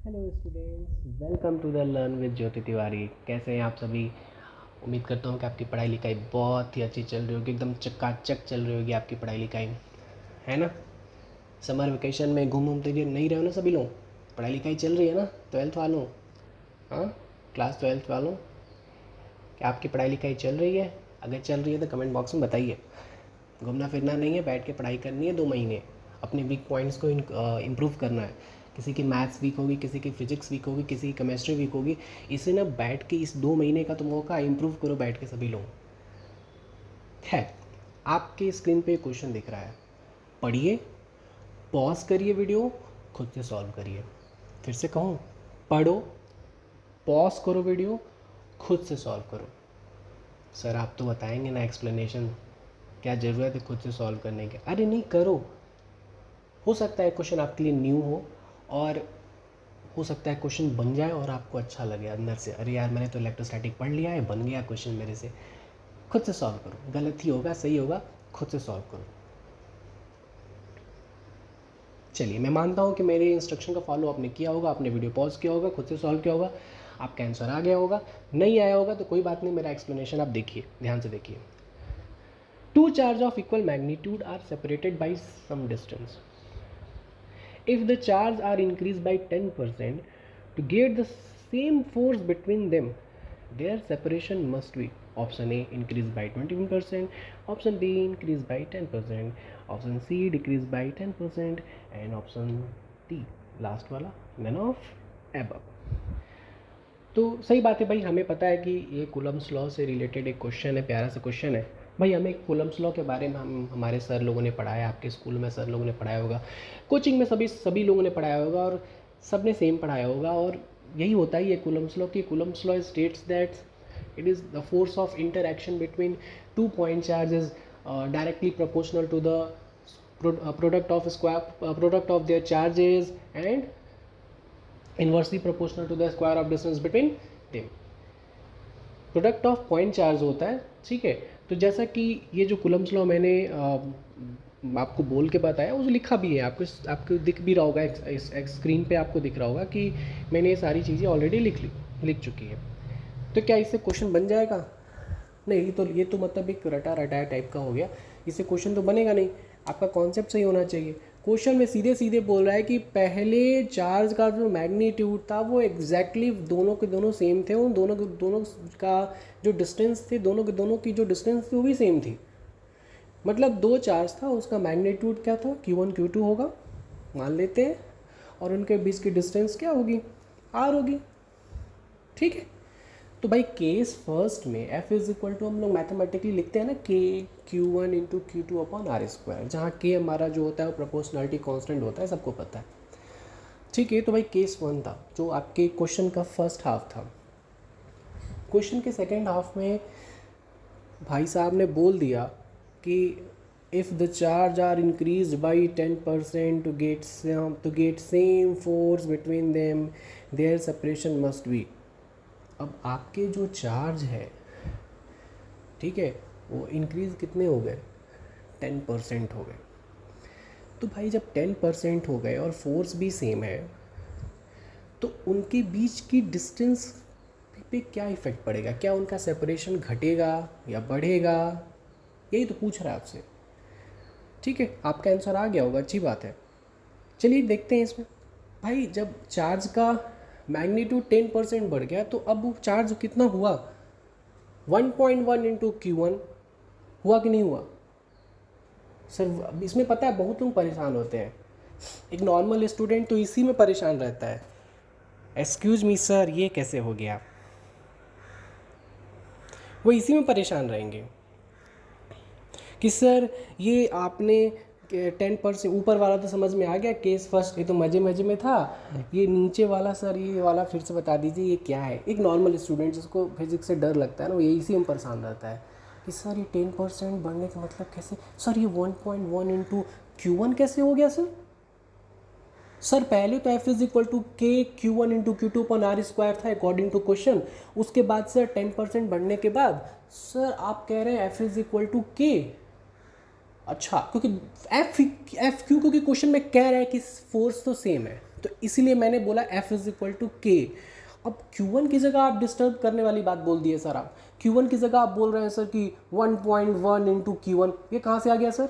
Hello students, welcome to the learn with Jyoti Tiwari. कैसे हैं आप सभी? उम्मीद करता हूँ कि आपकी पढ़ाई लिखाई बहुत ही अच्छी चल रही होगी, एकदम चकाचक चल रही होगी आपकी पढ़ाई लिखाई, है ना? समर वेकेशन में घूम तो नहीं रहे हो ना सभी लोग? पढ़ाई लिखाई चल रही है ना? 12th वालों, हाँ, क्लास 12th वालों, क्या आपकी पढ़ाई लिखाई चल रही है? अगर चल रही है तो कमेंट बॉक्स में बताइए। घूमना फिरना नहीं है, बैठ के पढ़ाई करनी है 2 महीने, अपने वीक पॉइंट्स को इम्प्रूव करना है। किसी की मैथ्स वीक होगी, किसी की फिजिक्स वीक होगी, किसी की केमिस्ट्री वीक होगी। इसे ना बैठ के इस 2 महीने का तो मौका इम्प्रूव करो बैठ के सभी लोग। है, आपके स्क्रीन पे क्वेश्चन दिख रहा है, पढ़िए, पॉज करिए वीडियो, खुद से सॉल्व करिए। फिर से कहूँ, पढ़ो, पॉज करो वीडियो, खुद से सॉल्व करो। सर आप तो बताएंगे ना एक्सप्लेनेशन, क्या ज़रूरत है खुद से सॉल्व करने की? अरे नहीं, करो। हो सकता है क्वेश्चन आपके लिए न्यू हो, और हो सकता है क्वेश्चन बन जाए और आपको अच्छा लगे अंदर से, अरे यार मैंने तो इलेक्ट्रोस्टैटिक पढ़ लिया है, बन गया क्वेश्चन मेरे से। खुद से सॉल्व करो, गलत ही होगा सही होगा, खुद से सॉल्व करो। चलिए, मैं मानता हूँ कि मेरे इंस्ट्रक्शन का फॉलो आपने किया होगा, आपने वीडियो पॉज किया होगा, खुद से सॉल्व किया होगा, आपका आंसर आ गया होगा। नहीं आया होगा तो कोई बात नहीं, मेरा एक्सप्लेनेशन आप देखिए, ध्यान से देखिए। Two charge of equal magnitude are separated by some distance. If the charge are increased by 10%, to get the same force between them, their separation must be option A increased by 21%, option B increased by 10%, option C decreased by 10%, and option D last वाला none of above। तो सही बात है भाई, हमें पता है कि ये कूलम्स लॉ से रिलेटेड एक क्वेश्चन है, प्यारा सा क्वेश्चन है भाई। हमें कूलम्स लॉ के बारे में हमारे सर लोगों ने पढ़ाया, आपके स्कूल में सर लोगों ने पढ़ाया होगा, कोचिंग में सभी लोगों ने पढ़ाया होगा, और सब ने सेम पढ़ाया होगा। और यही होता है ये कूलम्स लॉ की। Coulomb's law states that it is the force of interaction between two point charges directly proportional to the product of their charges and inversely proportional to the square of distance between them. Product of point charge होता है, ठीक है। तो जैसा कि ये जो Coulomb's law मैंने आपको बोल के बताया, वो लिखा भी है, आपको दिख भी रहा होगा, स्क्रीन पे आपको दिख रहा होगा कि मैंने ये सारी चीज़ें ऑलरेडी लिख चुकी है। तो क्या इससे क्वेश्चन बन जाएगा? नहीं, तो ये तो मतलब एक रटा रटाया टाइप का हो गया, इससे क्वेश्चन तो बनेगा नहीं। आपका कॉन्सेप्ट सही होना चाहिए। क्वेश्चन में सीधे सीधे बोल रहा है कि पहले चार्ज का जो मैग्नीट्यूड था वो एग्जैक्टली दोनों के दोनों सेम थे, उन दोनों का जो डिस्टेंस थे, दोनों की जो डिस्टेंस थी वो भी सेम थी। मतलब दो चार्ज था, उसका मैग्नीट्यूड क्या था, Q1 Q2 होगा मान लेते हैं, और उनके बीच की डिस्टेंस क्या होगी, R होगी, ठीक है। तो भाई केस फर्स्ट में F इज इक्वल टू हम लोग मैथमेटिकली लिखते हैं ना, Q1 into Q2 upon R square, जहाँ K हमारा जो होता है वो प्रोपोर्शनलिटी कांस्टेंट होता है, सबको पता है, ठीक है। तो भाई केस वन था जो आपके क्वेश्चन का फर्स्ट हाफ था। क्वेश्चन के सेकेंड हाफ में भाई साहब ने बोल दिया कि if the charge are increase by 10% to get same force between them, their separation must be. अब आपके जो चार्ज है, ठीक है, वो इंक्रीज़ कितने हो गए, 10% हो गए। तो भाई जब 10% हो गए और फोर्स भी सेम है, तो उनके बीच की डिस्टेंस पे क्या इफ़ेक्ट पड़ेगा? क्या उनका सेपरेशन घटेगा या बढ़ेगा? यही तो पूछ रहा है आपसे, ठीक है। आपका आंसर आ गया होगा, अच्छी बात है। चलिए देखते हैं इसमें। भाई जब चार्ज का मैग्नीट्यूड 10% बढ़ गया, तो अब वो चार्ज कितना हुआ, 1.1 इंटू Q1 हुआ कि नहीं हुआ? सर इसमें पता है बहुत लोग परेशान होते हैं, एक नॉर्मल स्टूडेंट तो इसी में परेशान रहता है, एक्सक्यूज़ मी सर ये कैसे हो गया, वो इसी में परेशान रहेंगे कि सर ये आपने 10% ऊपर वाला तो समझ में आ गया, केस फर्स्ट ये तो मज़े मज़े में था, ये नीचे वाला सर ये वाला फिर से बता दीजिए ये क्या है। एक नॉर्मल स्टूडेंट जिसको फिजिक्स से डर लगता है ना, वो ये इसी में परेशान रहता है कि सर ये 10% बढ़ने का मतलब कैसे, सर ये 1.1 इंटू Q1 कैसे हो गया सर पहले तो F इज इक्वल टू के Q1 इंटू Q2 अपन R स्क्वायर था अकॉर्डिंग टू क्वेश्चन, उसके बाद सर 10% बढ़ने के बाद सर आप कह रहे हैं F इज इक्वल टू के। अच्छा, क्योंकि एफ क्यू, क्योंकि क्वेश्चन में कह रहा है कि फोर्स तो सेम है, तो इसीलिए मैंने बोला f इज इक्वल टू के। अब Q1 की जगह आप डिस्टर्ब करने वाली बात बोल दी है सर। आप Q1 की जगह आप बोल रहे हैं सर कि 1.1 इंटू Q1, ये कहाँ से आ गया सर?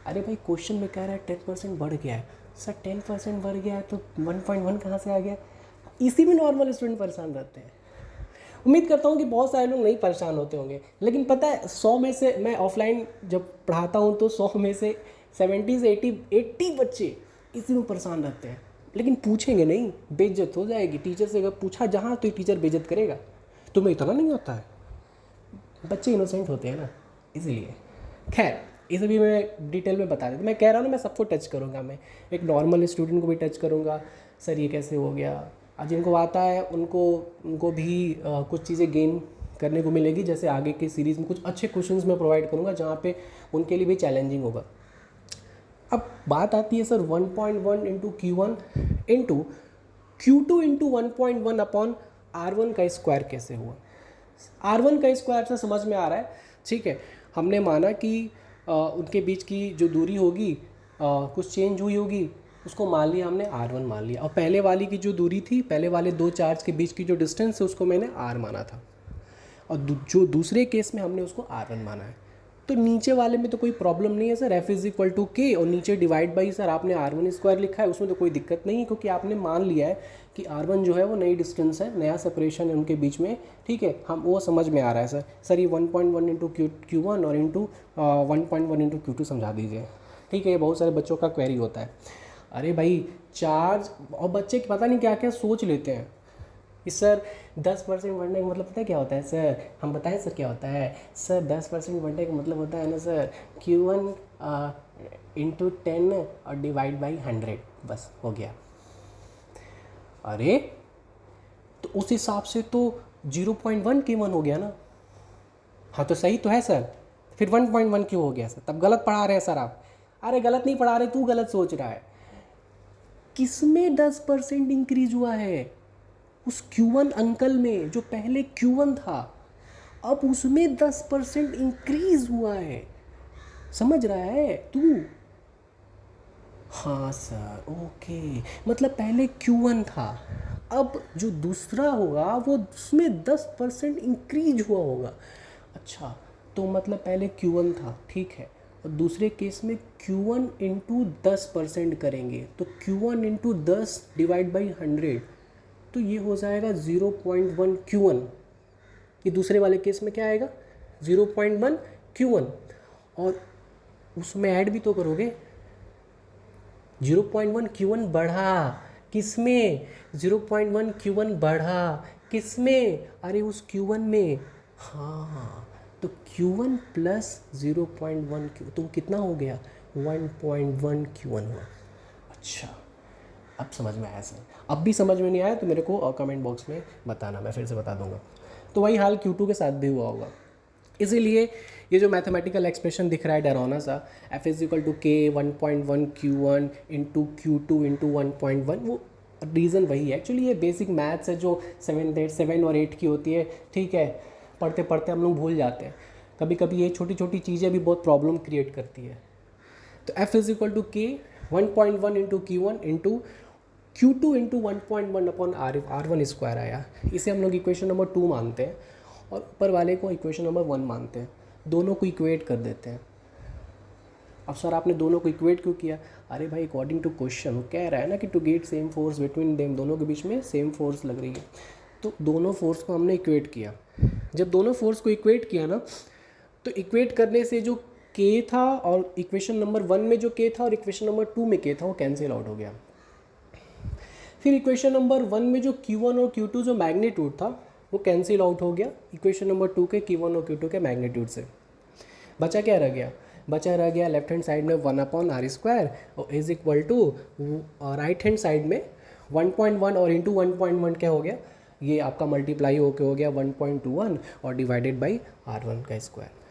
अरे भाई क्वेश्चन में कह रहा है 10% बढ़ गया है सर, 10% बढ़ गया है तो 1.1 कहाँ से आ गया? इसी में नॉर्मल स्टूडेंट परेशान रहते हैं। उम्मीद करता हूँ कि बहुत सारे लोग नहीं परेशान होते होंगे, लेकिन पता है 100 में से, मैं ऑफलाइन जब पढ़ाता हूँ तो 100 में से 70 से 80 बच्चे इसी में परेशान रहते हैं। लेकिन पूछेंगे नहीं, बेइज्जत हो जाएगी। टीचर से अगर पूछा जहाँ तो टीचर बेइज्जत करेगा। तुम्हें इतना नहीं आता है? बच्चे इनोसेंट होते हैं ना, इसलिए। खैर ये सभी मैं डिटेल में बता देता। मैं कह रहा हूँ ना, मैं सबको टच करूँगा। मैं एक नॉर्मल स्टूडेंट को भी टच करूँगा, सर ये कैसे हो गया। आज जिनको आता है उनको भी कुछ चीज़ें गेन करने को मिलेगी। जैसे आगे की सीरीज़ में कुछ अच्छे क्वेश्चंस मैं प्रोवाइड करूँगा जहाँ पे उनके लिए भी चैलेंजिंग होगा। अब बात आती है sir 1.1 into Q1 into Q2 into 1.1 upon R1 का स्क्वायर कैसे हुआ। R1 का स्क्वायर से समझ में आ रहा है, ठीक है। हमने माना कि उनके बीच की जो दूरी होगी कुछ चेंज हुई होगी, उसको मान लिया हमने R1 मान लिया। और पहले वाली की जो दूरी थी, पहले वाले दो चार्ज के बीच की जो डिस्टेंस है, उसको मैंने R माना था। और जो दूसरे केस में हमने उसको R1 माना है। तो नीचे वाले में तो कोई प्रॉब्लम नहीं है sir, f is equal to K, और नीचे डिवाइड बाई सर आपने R1 स्क्वायर लिखा है, उसमें तो कोई दिक्कत नहीं है, क्योंकि आपने मान लिया है कि R1 जो है वो नई डिस्टेंस है, नया सेपरेशन है उनके बीच में, ठीक है। हम वो समझ में आ रहा है सर ये 1.1 इंटू Q1 और इंटू 1.1 इंटू Q2 समझा दीजिए, ठीक है। ये बहुत सारे बच्चों का क्वेरी होता है। अरे भाई चार्ज, और बच्चे पता नहीं क्या क्या सोच लेते हैं कि सर 10% बढ़ने का मतलब पता है क्या होता है सर? हम बताएं सर क्या होता है सर? 10% बढ़ने का मतलब होता है ना सर, Q1 इंटू 10 और डिवाइड बाई 100, बस हो गया। अरे तो उस हिसाब से तो 0.1 K1 हो गया ना। हाँ तो सही तो है सर, फिर 1.1 क्यों हो गया सर? तब गलत पढ़ा रहे हैं सर आप। अरे गलत नहीं पढ़ा रहे, तू गलत सोच रहा है। किसमें 10% इंक्रीज हुआ है? उस Q1 अंकल में, जो पहले Q1 था, अब उसमें 10% इंक्रीज हुआ है। समझ रहा है तू? हाँ सर, ओके। मतलब पहले Q1 था, अब जो दूसरा होगा वो उसमें 10% इंक्रीज हुआ होगा। अच्छा, तो मतलब पहले Q1 था, ठीक है, और दूसरे केस में Q1 इंटू 10% करेंगे, तो Q1 इंटू 10 डिवाइड बाई 100, तो ये हो जाएगा 0.1 Q1। ये दूसरे वाले केस में क्या आएगा? 0.1 Q1। और उसमें ऐड भी तो करोगे, 0.1 Q1 बढ़ा किसमें? 0.1 Q1 बढ़ा किसमें? अरे उस Q1 में। हाँ, तो Q1 प्लस 0.1 तो कितना हो गया? 1.1 Q1 हुआ। अच्छा, अब समझ में आया सर। अब भी समझ में नहीं आया तो मेरे को कमेंट बॉक्स में बताना, मैं फिर से बता दूंगा। तो वही हाल Q2 के साथ भी हुआ होगा। इसीलिए ये जो मैथमेटिकल एक्सप्रेशन दिख रहा है डरावना सा, f इज इक्वल टू के 1.1 Q1 इंटू Q2 इंटू 1.1, वो रीज़न वही है। एक्चुअली ये बेसिक मैथ्स है जो 7 और 8 की होती है, ठीक है। पढ़ते पढ़ते हम लोग भूल जाते हैं। कभी कभी ये छोटी छोटी चीज़ें भी बहुत प्रॉब्लम क्रिएट करती है। तो f इज इक्वल टू के 1.1 into Q1 into Q2 into 1.1 upon R1 square आया। इसे हम लोग इक्वेशन नंबर 2 मानते हैं, और ऊपर वाले को इक्वेशन नंबर 1 मानते हैं। दोनों को इक्वेट कर देते हैं। अब सर आपने दोनों को इक्वेट क्यों किया? अरे भाई अकॉर्डिंग टू क्वेश्चन वो कह रहा है ना कि to get same force between them, दोनों के बीच में सेम फोर्स लग रही है, तो दोनों फोर्स को हमने इक्वेट किया। जब दोनों फोर्स को इक्वेट किया ना, तो इक्वेट करने से जो k था, और इक्वेशन नंबर 1 में जो k था और इक्वेशन नंबर 2 में k था, वो कैंसिल आउट हो गया। फिर इक्वेशन नंबर 1 में जो Q1 और Q2 जो मैग्नीट्यूड था, वो कैंसिल आउट हो गया इक्वेशन नंबर 2 के Q1 और Q2 के मैग्नीट्यूड से। बचा क्या रह गया? बचा रह गया लेफ्ट हैंड साइड में 1 अपॉन R स्क्वायर, और is equal to right hand side में 1.1 और इंटू 1.1 क्या हो गया? ये आपका मल्टीप्लाई होके हो गया 1.21 और डिवाइडेड बाई R1 का स्क्वायर।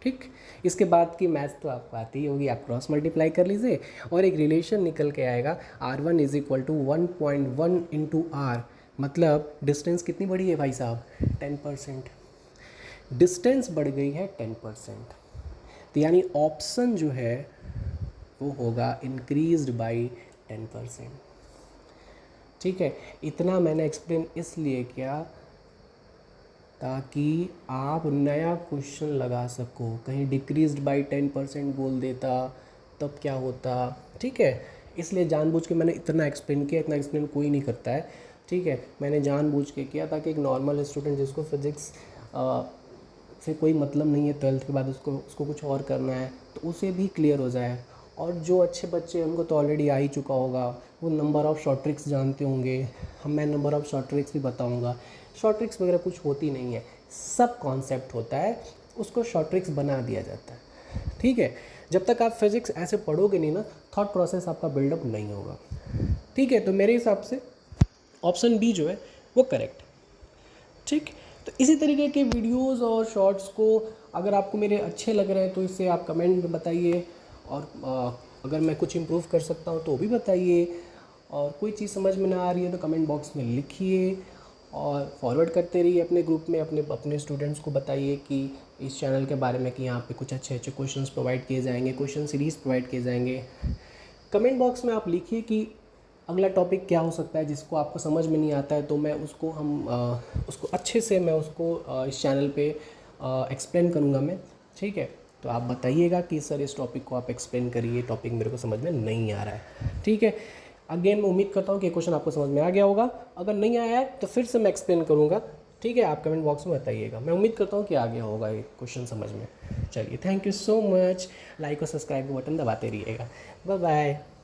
ठीक, इसके बाद की मैथ्स तो आपको आती ही होगी, आप क्रॉस मल्टीप्लाई कर लीजिए और एक रिलेशन निकल के आएगा R1 is equal to 1.1 into R। मतलब डिस्टेंस कितनी बढ़ी है भाई साहब? 10%। डिस्टेंस बढ़ गई है 10%, तो यानी ऑप्शन जो है वो होगा इंक्रीज्ड बाई 10%। ठीक है, इतना मैंने एक्सप्लेन इसलिए किया ताकि आप नया क्वेश्चन लगा सको। कहीं डिक्रीज्ड बाय 10% बोल देता तब क्या होता। ठीक है, इसलिए जानबूझ के मैंने इतना एक्सप्लेन किया। इतना एक्सप्लेन कोई नहीं करता है। ठीक है, मैंने जानबूझ के किया ताकि एक नॉर्मल स्टूडेंट जिसको फिज़िक्स से कोई मतलब नहीं है, 12th के बाद उसको कुछ और करना है, तो उसे भी क्लियर हो जाए। और जो अच्छे बच्चे उनको तो ऑलरेडी आ ही चुका होगा, वो नंबर ऑफ़ शॉर्ट ट्रिक्स जानते होंगे। मैं नंबर ऑफ़ शॉर्ट ट्रिक्स भी बताऊंगा। शॉर्ट ट्रिक्स वगैरह कुछ होती नहीं है, सब कॉन्सेप्ट होता है, उसको शॉर्ट ट्रिक्स बना दिया जाता है। ठीक है, जब तक आप फिज़िक्स ऐसे पढ़ोगे नहीं ना, थॉट प्रोसेस आपका बिल्डअप नहीं होगा। ठीक है, तो मेरे हिसाब से ऑप्शन बी जो है वो करेक्ट। ठीक, तो इसी तरीके के वीडियोस और शॉर्ट्स को अगर आपको मेरे अच्छे लग रहे हैं तो इसे आप कमेंट में बताइए। और अगर मैं कुछ इम्प्रूव कर सकता हूँ तो भी बताइए। और कोई चीज़ समझ में ना आ रही है तो कमेंट बॉक्स में लिखिए और फॉरवर्ड करते रहिए अपने ग्रुप में। अपने स्टूडेंट्स को बताइए कि इस चैनल के बारे में कि यहाँ पे कुछ अच्छे अच्छे क्वेश्चंस प्रोवाइड किए जाएंगे, क्वेश्चन सीरीज़ प्रोवाइड किए जाएंगे। कमेंट बॉक्स में आप लिखिए कि अगला टॉपिक क्या हो सकता है जिसको आपको समझ में नहीं आता है, तो मैं उसको अच्छे से मैं उसको इस चैनल पे एक्सप्लेन करूँगा मैं। ठीक है, तो आप बताइएगा कि सर इस टॉपिक को आप एक्सप्लेन करिए, टॉपिक मेरे को समझ में नहीं आ रहा है। ठीक है, अगेन मैं उम्मीद करता हूँ कि क्वेश्चन आपको समझ में आ गया होगा। अगर नहीं आया है तो फिर से मैं एक्सप्लेन करूँगा। ठीक है, आप कमेंट बॉक्स में बताइएगा। मैं उम्मीद करता हूँ कि आ गया होगा ये क्वेश्चन समझ में। चलिए, thank you so much. Like और सब्सक्राइब का बटन दबाते रहिएगा। Bye bye.